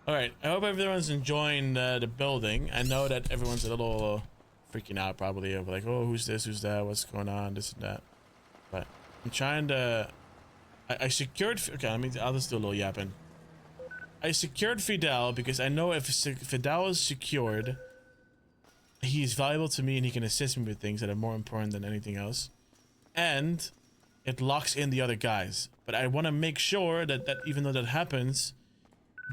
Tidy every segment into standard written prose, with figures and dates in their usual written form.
All right. I hope everyone's enjoying the building. I know that everyone's a little freaking out probably of like, oh, who's this, who's that, what's going on, this and that. But I'm trying to. I secured. Okay, I'll just do a little yapping. I secured Fidel because I know if Fidel is secured, he's valuable to me and he can assist me with things that are more important than anything else. And it locks in the other guys. But I want to make sure that even though that happens,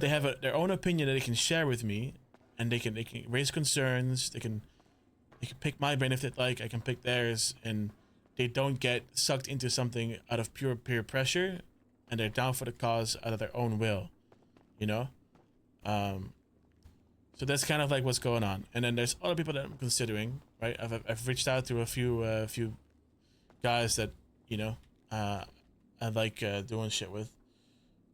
they have their own opinion that they can share with me, and they can raise concerns. They can pick my brain if they like. I can pick theirs, and they don't get sucked into something out of pure peer pressure, and they're down for the cause out of their own will. You know, so that's kind of like what's going on. And then there's other people that I'm considering. Right, I've reached out to a few guys that I like doing shit with.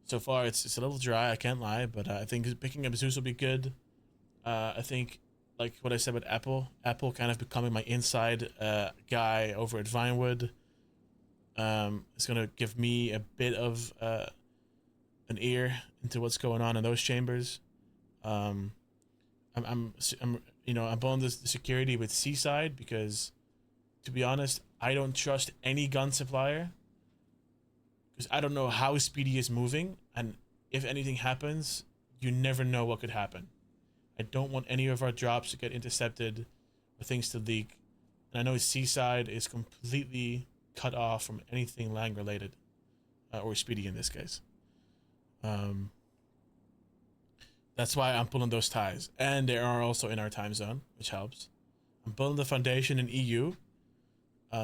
So far, it's a little dry. I can't lie, but I think picking up Zeus will be good. I think, like what I said with Apple kind of becoming my inside guy over at Vinewood. It's gonna give me a bit of an ear into what's going on in those chambers. I'm pulling the security with Seaside because, to be honest, I don't trust any gun supplier. Because I don't know how Speedy is moving, and if anything happens, you never know what could happen. I don't want any of our drops to get intercepted or things to leak. And I know Seaside is completely cut off from anything Lang related, or Speedy in this case. That's why I'm pulling those ties. And they are also in our time zone, which helps. I'm pulling the foundation in EU.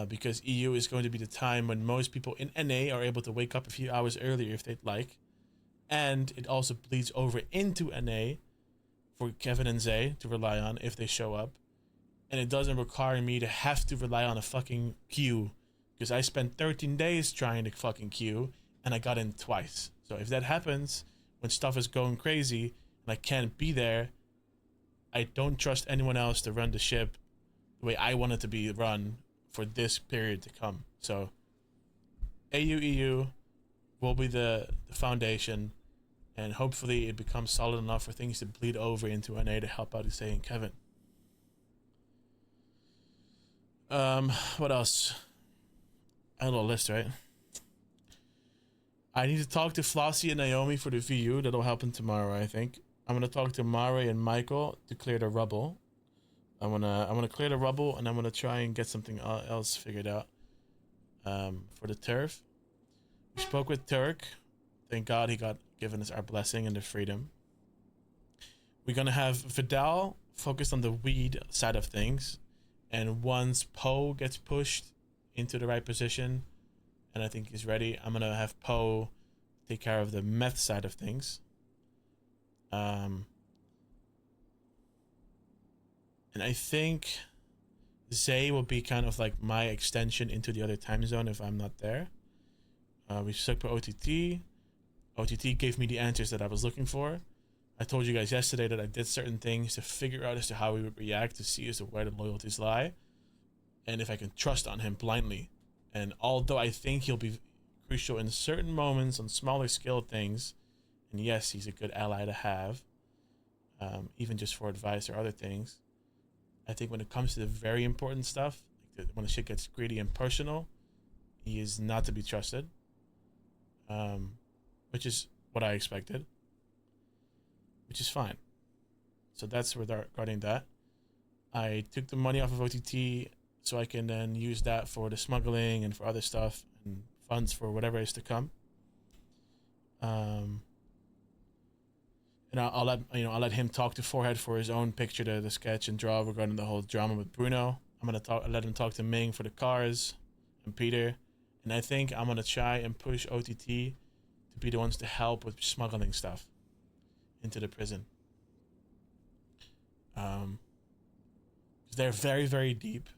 Because EU is going to be the time when most people in NA are able to wake up a few hours earlier if they'd like. And it also bleeds over into NA for Kevin and Zay to rely on if they show up. And it doesn't require me to have to rely on a fucking queue. Because I spent 13 days trying to fucking queue and I got in twice. So if that happens, when stuff is going crazy and I can't be there, I don't trust anyone else to run the ship the way I want it to be run for this period to come. So AU-EU will be the foundation, and hopefully it becomes solid enough for things to bleed over into NA to help out Isay and Kevin. What else? I have a little list, right? I need to talk to Flossie and Naomi for the VU. That'll happen tomorrow, I think. I'm gonna talk to Mare and Michael to clear the rubble. I wanna clear the rubble, and I'm gonna try and get something else figured out for the turf. We spoke with Turk. Thank God he got given us our blessing and the freedom. We're gonna have Vidal focused on the weed side of things, and once Poe gets pushed into the right position, and I think he's ready, I'm gonna have Poe take care of the meth side of things. And I think Zay will be kind of like my extension into the other time zone if I'm not there. We spoke for OTT. OTT gave me the answers that I was looking for. I told you guys yesterday that I did certain things to figure out as to how he would react, to see as to where the loyalties lie, and if I can trust on him blindly. And although I think he'll be crucial in certain moments on smaller scale things, and yes, he's a good ally to have, even just for advice or other things, I think when it comes to the very important stuff, like when the shit gets greedy and personal, he is not to be trusted. Which is what I expected. Which is fine. So that's regarding that. I took the money off of OTT so I can then use that for the smuggling and for other stuff and funds for whatever is to come. And I'll let him talk to Forehead for his own picture, the sketch and draw regarding the whole drama with Bruno. I'm gonna let him talk to Ming for the cars and Peter, and I think I'm gonna try and push OTT to be the ones to help with smuggling stuff into the prison. Because they're very, very deep,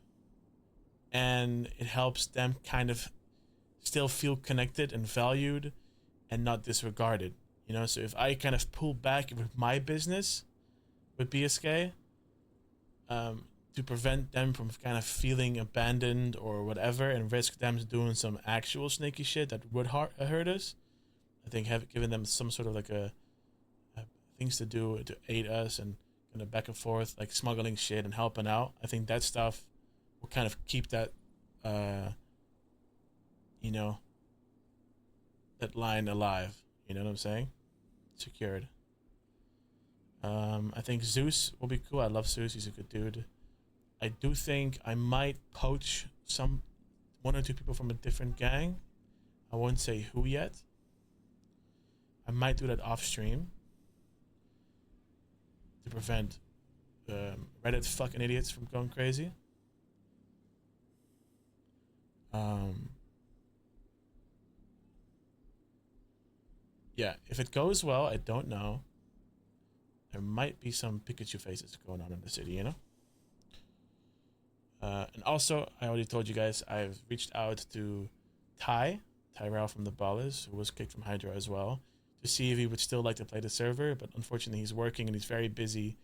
and it helps them kind of still feel connected and valued and not disregarded. You know, so if I kind of pull back with my business with BSK, to prevent them from kind of feeling abandoned or whatever and risk them doing some actual snaky shit that would hurt us, I think giving them some sort of like a things to do to aid us and kind of back and forth, like smuggling shit and helping out. I think that stuff will kind of keep that, you know, that line alive. You know what I'm saying? Secured. I think Zeus will be cool. I love Zeus. He's a good dude. I do think I might poach one or two people from a different gang. I won't say who yet. I might do that off stream to prevent Reddit fucking idiots from going crazy. Yeah, if it goes well, I don't know. There might be some Pikachu faces going on in the city, you know? And also, I already told you guys, I've reached out to Tyrell from the Ballers, who was kicked from Hydra as well, to see if he would still like to play the server, but unfortunately he's working and he's very busy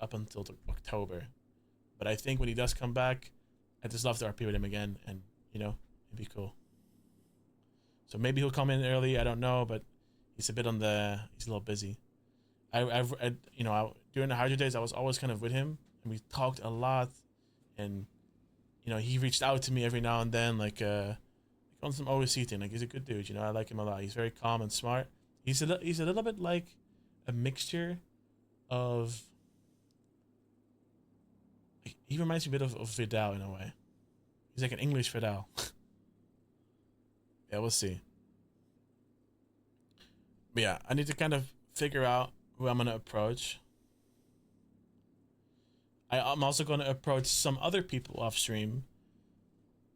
up until October. But I think when he does come back, I'd just love to RP with him again, and, you know, it'd be cool. So maybe he'll come in early, I don't know, but he's a little busy. You know, during the Hydra days, I was always kind of with him, and we talked a lot, and, you know, he reached out to me every now and then, like on some OSC thing. Like, he's a good dude, you know, I like him a lot. He's very calm and smart. He's a little bit like a mixture of, he reminds me a bit of Vidal in a way. He's like an English Vidal. Yeah, we'll see. But yeah, I need to kind of figure out who I'm gonna approach. I'm also gonna approach some other people off stream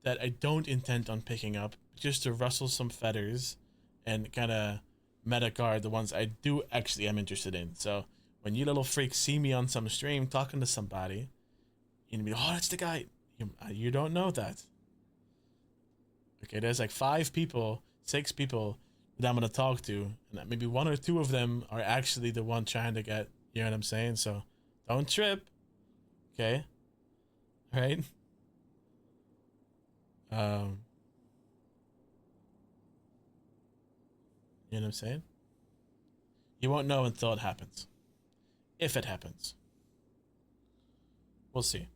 that I don't intend on picking up, just to rustle some feathers and kind of meta guard the ones I do actually am interested in. So when you little freaks see me on some stream talking to somebody, you'll be, oh, that's the guy. You don't know that. Okay, there's like 6 people that I'm gonna talk to, and maybe 1 or 2 of them are actually the one trying to get, you know what I'm saying? So don't trip. Okay? Right? You know what I'm saying? You won't know until it happens. If it happens. We'll see.